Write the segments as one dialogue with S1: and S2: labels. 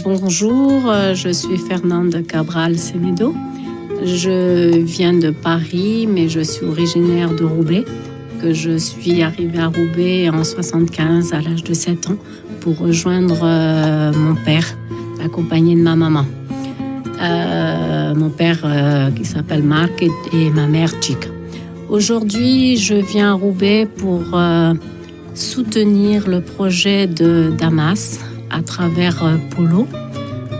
S1: Bonjour, je suis Fernande Cabral Semedo. Je viens de Paris, mais je suis originaire de Roubaix. Je suis arrivée à Roubaix en 1975 à l'âge de 7 ans pour rejoindre mon père, accompagné de ma maman. Mon père qui s'appelle Marc et ma mère Chica. Aujourd'hui, je viens à Roubaix pour soutenir le projet de Damas à travers Polo,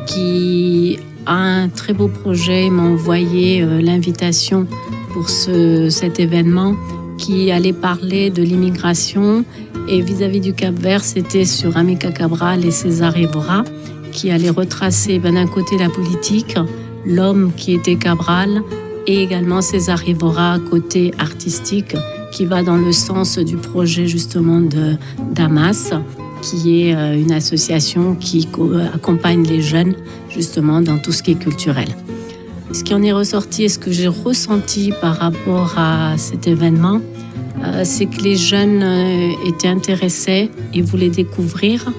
S1: qui a un très beau projet. Il m'a envoyé l'invitation pour cet événement qui allait parler de l'immigration. Et vis-à-vis du Cap-Vert, c'était sur Amilcar Cabral et César Évora, qui allait retracer d'un côté la politique, l'homme qui était Cabral, et également César Évora côté artistique, qui va dans le sens du projet justement de Damas, qui est une association qui accompagne les jeunes justement dans tout ce qui est culturel. Ce qui en est ressorti et ce que j'ai ressenti par rapport à cet événement, c'est que les jeunes étaient intéressés et voulaient découvrir.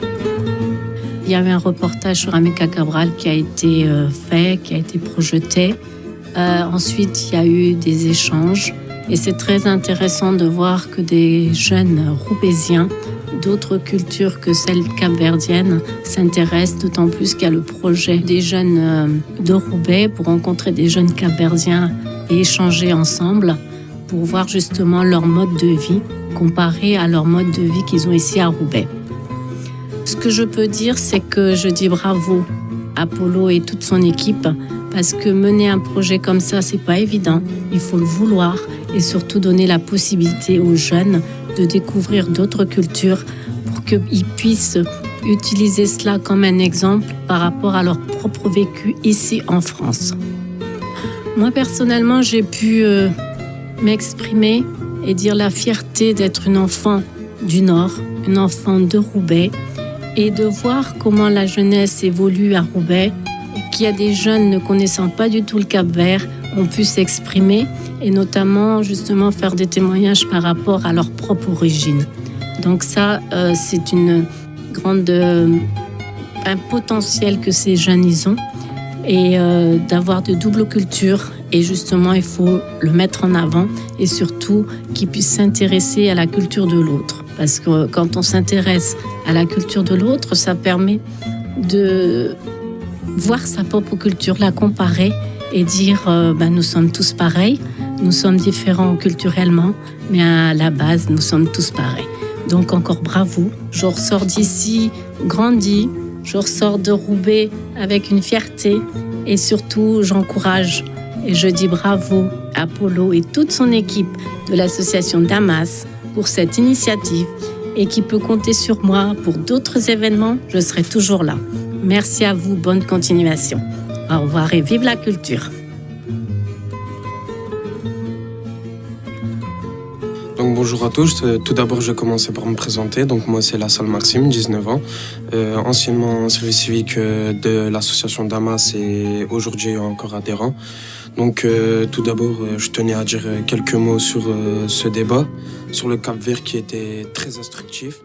S1: Il y avait un reportage sur Amilcar Cabral qui a été fait, qui a été projeté. Ensuite, il y a eu des échanges. Et c'est très intéressant de voir que des jeunes roubaisiens d'autres cultures que celles capverdiennes s'intéressent, d'autant plus qu'il y a le projet des jeunes de Roubaix pour rencontrer des jeunes capverdiens et échanger ensemble pour voir justement leur mode de vie comparé à leur mode de vie qu'ils ont ici à Roubaix. Ce que je peux dire, c'est que je dis bravo à Polo et toute son équipe parce que mener un projet comme ça, c'est pas évident. Il faut le vouloir et surtout donner la possibilité aux jeunes de découvrir d'autres cultures pour qu'ils puissent utiliser cela comme un exemple par rapport à leur propre vécu ici en France. Moi, personnellement, j'ai pu m'exprimer et dire la fierté d'être une enfant du Nord, une enfant de Roubaix, et de voir comment la jeunesse évolue à Roubaix, qu'il y a des jeunes ne connaissant pas du tout le Cap-Vert ont pu s'exprimer et notamment justement faire des témoignages par rapport à leur propre origine. Donc ça, c'est un potentiel que ces jeunes y ont et d'avoir de doubles cultures. Et justement, il faut le mettre en avant et surtout qu'ils puissent s'intéresser à la culture de l'autre. Parce que quand on s'intéresse à la culture de l'autre, ça permet de voir sa propre culture, la comparer et dire nous sommes tous pareils, nous sommes différents culturellement, mais à la base, nous sommes tous pareils. Donc encore bravo. Je ressors d'ici grandi, je ressors de Roubaix avec une fierté et surtout, j'encourage et je dis bravo à Polo et toute son équipe de l'association Damas pour cette initiative et qui peut compter sur moi pour d'autres événements, je serai toujours là. Merci à vous, bonne continuation. Au revoir et vive la culture.
S2: Donc bonjour à tous, tout d'abord je vais commencer par me présenter. Donc moi c'est Lassal Maxime, 19 ans, anciennement service civique de l'association Damas et aujourd'hui encore adhérent. Donc tout d'abord je tenais à dire quelques mots sur ce débat, sur le Cap-Vert qui était très instructif.